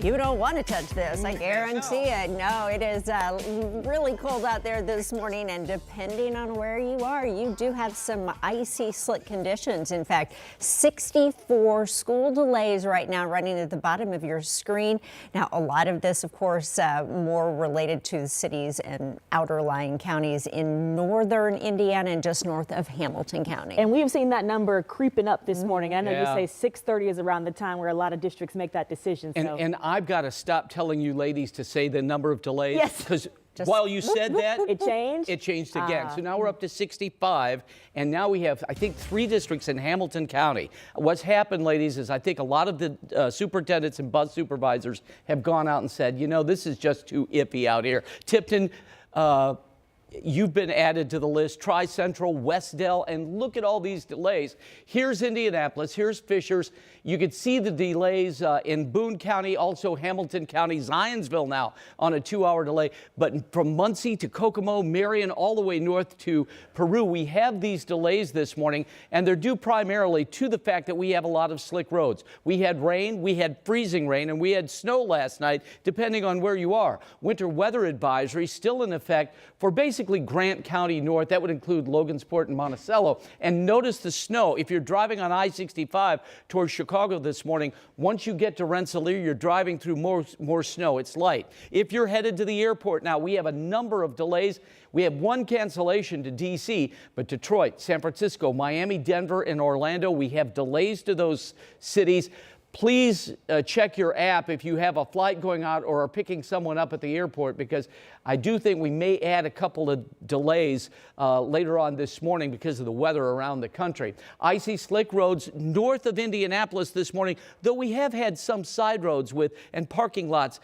You don't want to touch this, I guarantee it. No, it is really cold out there this morning, and depending on where you are, you do have some icy, slick conditions. In fact, 64 school delays right now running at the bottom of your screen. Now, a lot of this, of course, more related to the cities and outer lying counties in northern Indiana and just north of Hamilton County. And we've seen that number creeping up this morning. I know you say 6:30 is around the time where a lot of districts make that decision. And I've got to stop telling you ladies to say the number of delays. Yes. Because while you said that, it changed? It changed again. So now we're up to 65, and now we have, I think, 3 districts in Hamilton County. What's happened, ladies, is I think a lot of the superintendents and bus supervisors have gone out and said, you know, this is just too iffy out here. Tipton, you've been added to the list. Tri-Central, Westdale, and look at all these delays. Here's Indianapolis, here's Fishers. You could see the delays in Boone County, also Hamilton County, Zionsville now on a 2-hour delay. But from Muncie to Kokomo, Marion, all the way north to Peru, we have these delays this morning, and they're due primarily to the fact that we have a lot of slick roads. We had rain, we had freezing rain, and we had snow last night, depending on where you are. Winter weather advisory still in effect for basically Grant County north. That would include Logansport and Monticello. And notice the snow. If you're driving on I-65 towards Chicago this morning, once you get to Rensselaer, you're driving through more snow. It's light. If you're headed to the airport now, we have a number of delays. We have 1 cancellation to D.C., but Detroit, San Francisco, Miami, Denver, and Orlando, we have delays to those cities. Please check your app if you have a flight going out or are picking someone up at the airport, because I do think we may add a couple of delays later on this morning because of the weather around the country. Icy, slick roads north of Indianapolis this morning, though we have had some side roads and parking lots,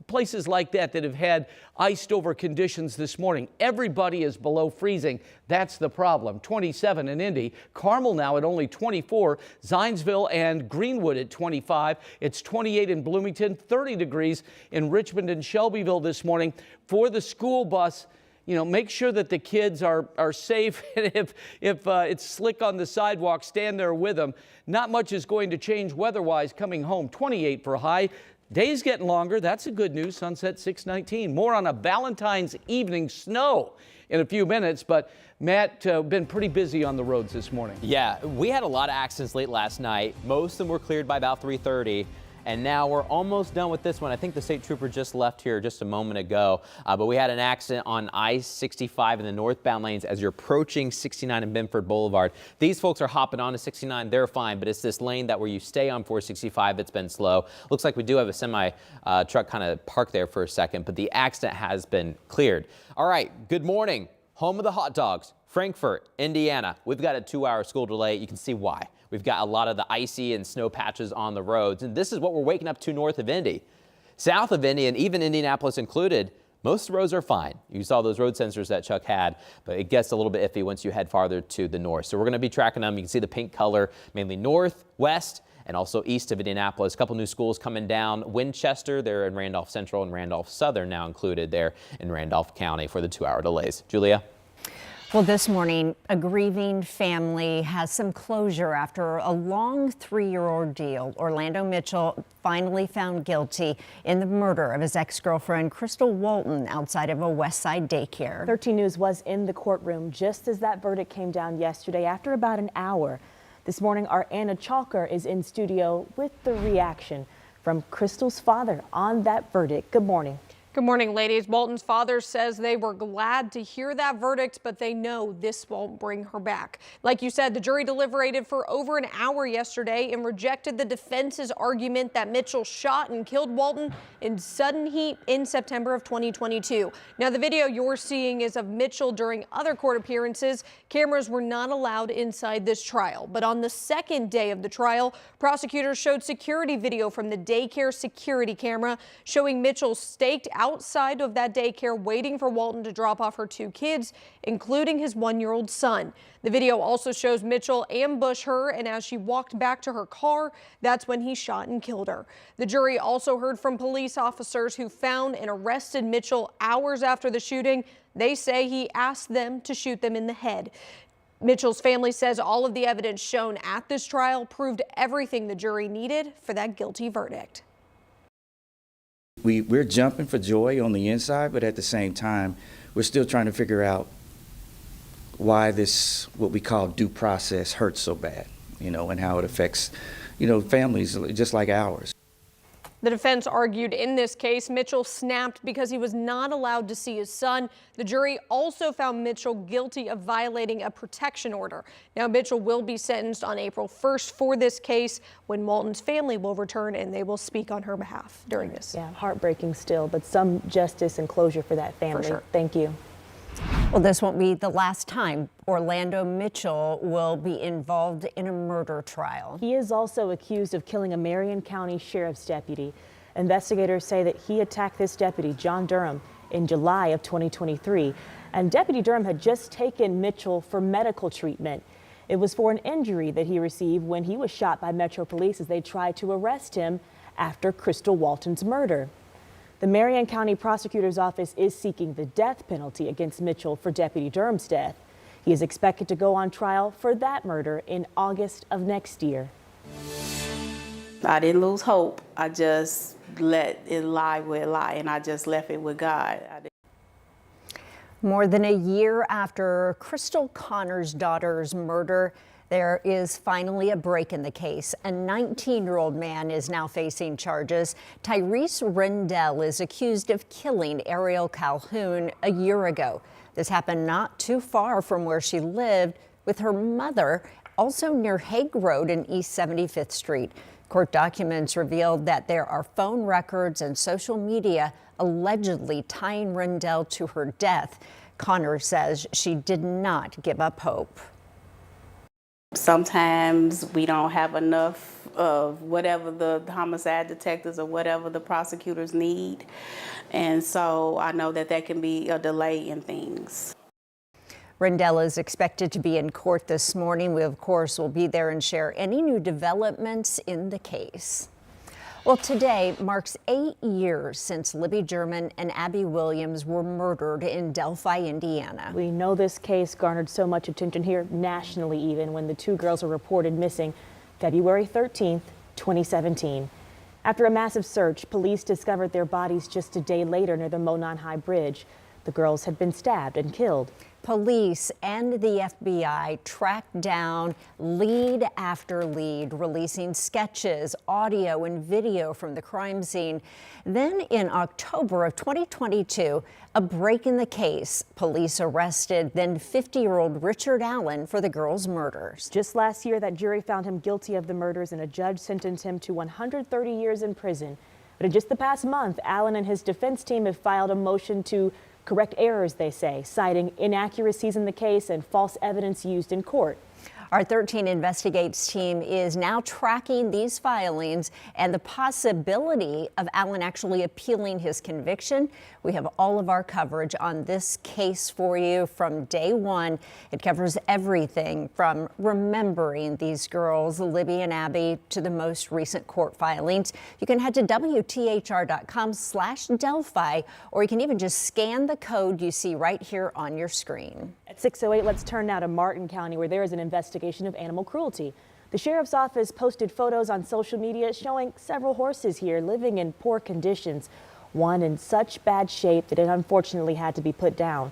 places like that have had iced over conditions this morning. Everybody is below freezing. That's the problem. 27 in Indy. Carmel now at only 24. Zionsville and Greenwood at 25. It's 28 in Bloomington, 30 degrees in Richmond and Shelbyville this morning. For the school bus, you know, make sure that the kids are safe. if it's slick on the sidewalk, stand there with them. Not much is going to change weather-wise coming home. 28 for a high. Day's getting longer. That's a good news. Sunset 6:19. More on a Valentine's evening snow in a few minutes, but Matt, been pretty busy on the roads this morning. Yeah, we had a lot of accidents late last night. Most of them were cleared by about 3:30. And now we're almost done with this one. I think the state trooper just left here just a moment ago. But we had an accident on I-65 in the northbound lanes as you're approaching 69 and Benford Boulevard. These folks are hopping onto 69. They're fine, but it's this lane that where you stay on 465 that's been slow. Looks like we do have a semi truck kind of parked there for a second, but the accident has been cleared. All right, good morning. Home of the hot dogs, Frankfort, Indiana. We've got a 2-hour school delay. You can see why. We've got a lot of the icy and snow patches on the roads, and this is what we're waking up to north of Indy. South of Indy, and even Indianapolis included, most roads are fine. You saw those road sensors that Chuck had, but it gets a little bit iffy once you head farther to the north. So we're going to be tracking them. You can see the pink color, mainly north, west, and also east of Indianapolis. A couple new schools coming down. Winchester, they're in Randolph Central, and Randolph Southern now included there in Randolph County for the 2-hour delays. Julia? Well, this morning, a grieving family has some closure after a long 3-year ordeal. Orlando Mitchell finally found guilty in the murder of his ex-girlfriend, Crystal Walton, outside of a West Side daycare. 13 News was in the courtroom just as that verdict came down yesterday after about an hour. This morning, our Anna Chalker is in studio with the reaction from Crystal's father on that verdict. Good morning. Good morning, ladies. Walton's father says they were glad to hear that verdict, but they know this won't bring her back. Like you said, the jury deliberated for over an hour yesterday and rejected the defense's argument that Mitchell shot and killed Walton in sudden heat in September of 2022. Now, the video you're seeing is of Mitchell during other court appearances. Cameras were not allowed inside this trial, but on the second day of the trial, prosecutors showed security video from the daycare security camera showing Mitchell staked outside of that daycare waiting for Walton to drop off her 2 kids, including his 1-year-old son. The video also shows Mitchell ambush her, and as she walked back to her car, that's when he shot and killed her. The jury also heard from police officers who found and arrested Mitchell hours after the shooting. They say he asked them to shoot them in the head. Mitchell's family says all of the evidence shown at this trial proved everything the jury needed for that guilty verdict. we're jumping for joy on the inside, but at the same time, we're still trying to figure out why this, what we call due process, hurts so bad, and how it affects, families just like ours. The defense argued in this case Mitchell snapped because he was not allowed to see his son. The jury also found Mitchell guilty of violating a protection order. Now Mitchell will be sentenced on April 1st for this case, when Walton's family will return and they will speak on her behalf during this. Yeah, heartbreaking still, but some justice and closure for that family. For sure. Thank you. Well, this won't be the last time Orlando Mitchell will be involved in a murder trial. He is also accused of killing a Marion County Sheriff's deputy. Investigators say that he attacked this deputy, John Durham, in July of 2023. And Deputy Durham had just taken Mitchell for medical treatment. It was for an injury that he received when he was shot by Metro Police as they tried to arrest him after Crystal Walton's murder. The Marion County Prosecutor's Office is seeking the death penalty against Mitchell for Deputy Durham's death. He is expected to go on trial for that murder in August of next year. I didn't lose hope. I just let it lie where it lie, and I just left it with God. More than a year after Crystal Connor's daughter's murder, there is finally a break in the case. A 19-year-old man is now facing charges. Tyrese Rendell is accused of killing Ariel Calhoun a year ago. This happened not too far from where she lived with her mother, also near Hague Road and East 75th Street. Court documents revealed that there are phone records and social media allegedly tying Rendell to her death. Connor says she did not give up hope. Sometimes we don't have enough of whatever the homicide detectives or whatever the prosecutors need. And so I know that can be a delay in things. Rendell is expected to be in court this morning. We, of course, will be there and share any new developments in the case. Well, today marks 8 years since Libby German and Abby Williams were murdered in Delphi, Indiana. We know this case garnered so much attention here nationally, even when the two girls were reported missing February 13th, 2017. After a massive search, police discovered their bodies just a day later near the Monon High Bridge. The girls had been stabbed and killed. Police and the FBI tracked down lead after lead, releasing sketches, audio, and video from the crime scene. Then in October of 2022, a break in the case. Police arrested then 50-year-old Richard Allen for the girls' murders. Just last year, that jury found him guilty of the murders and a judge sentenced him to 130 years in prison. But in just the past month, Allen and his defense team have filed a motion to correct errors, they say, citing inaccuracies in the case and false evidence used in court. Our 13 Investigates team is now tracking these filings and the possibility of Allen actually appealing his conviction. We have all of our coverage on this case for you from day one. It covers everything from remembering these girls, Libby and Abby, to the most recent court filings. You can head to WTHR.com/Delphi, or you can even just scan the code you see right here on your screen. At 6:08, let's turn now to Martin County, where there is an investigation of animal cruelty. The sheriff's office posted photos on social media showing several horses here living in poor conditions, one in such bad shape that it unfortunately had to be put down.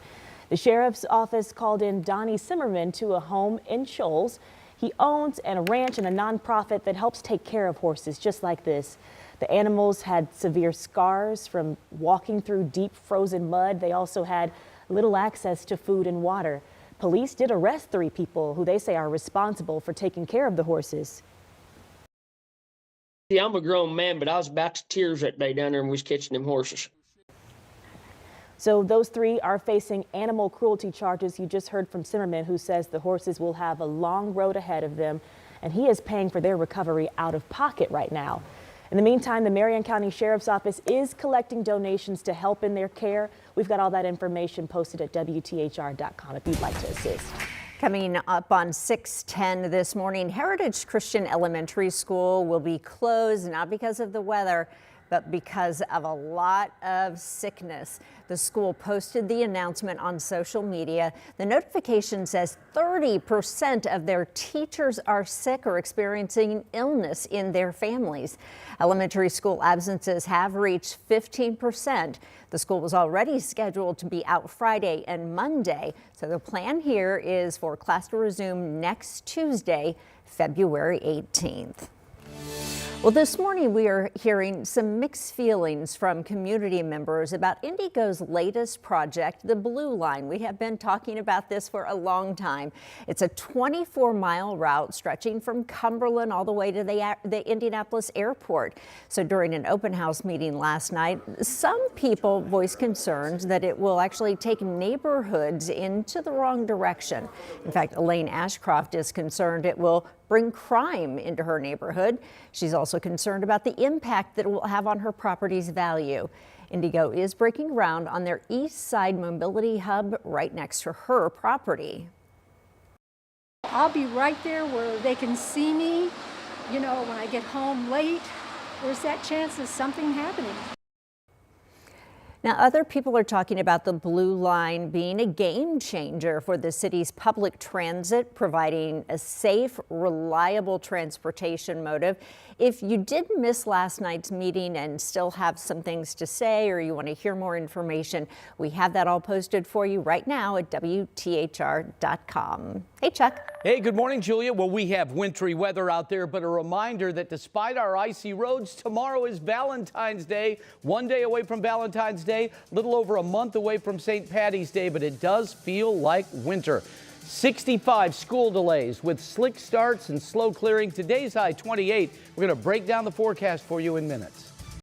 The sheriff's office called in Donnie Zimmerman to a home in Shoals. He owns a ranch and a nonprofit that helps take care of horses just like this. The animals had severe scars from walking through deep frozen mud. They also had little access to food and water. Police did arrest 3 people who they say are responsible for taking care of the horses. See, I'm a grown man, but I was about to tears that day down there and we was catching them horses. So those 3 are facing animal cruelty charges. You just heard from Zimmerman, who says the horses will have a long road ahead of them, and he is paying for their recovery out of pocket right now. In the meantime, the Marion County Sheriff's Office is collecting donations to help in their care. We've got all that information posted at WTHR.com if you'd like to assist. Coming up on 6:10 this morning, Heritage Christian Elementary School will be closed, not because of the weather, but because of a lot of sickness. The school posted the announcement on social media. The notification says 30% of their teachers are sick or experiencing illness in their families. Elementary school absences have reached 15%. The school was already scheduled to be out Friday and Monday, so the plan here is for class to resume next Tuesday, February 18th. Well, this morning we are hearing some mixed feelings from community members about Indigo's latest project, the Blue Line. We have been talking about this for a long time. It's a 24-mile route stretching from Cumberland all the way to the Indianapolis airport. So during an open house meeting last night, some people voiced concerns that it will actually take neighborhoods into the wrong direction. In fact, Elaine Ashcroft is concerned it will bring crime into her neighborhood. She's also concerned about the impact that it will have on her property's value. Indigo is breaking ground on their East Side mobility hub right next to her property. I'll be right there where they can see me, you know, when I get home late. There's that chance of something happening. Now, other people are talking about the Blue Line being a game changer for the city's public transit, providing a safe, reliable transportation mode. If you did miss last night's meeting and still have some things to say, or you want to hear more information, we have that all posted for you right now at WTHR.com. Hey, Chuck. Hey, good morning, Julia. Well, we have wintry weather out there, but a reminder that despite our icy roads, tomorrow is Valentine's Day. One day away from Valentine's Day, a little over a month away from St. Patty's Day, but it does feel like winter. 65 school delays with slick starts and slow clearing. Today's high 28. We're going to break down the forecast for you in minutes.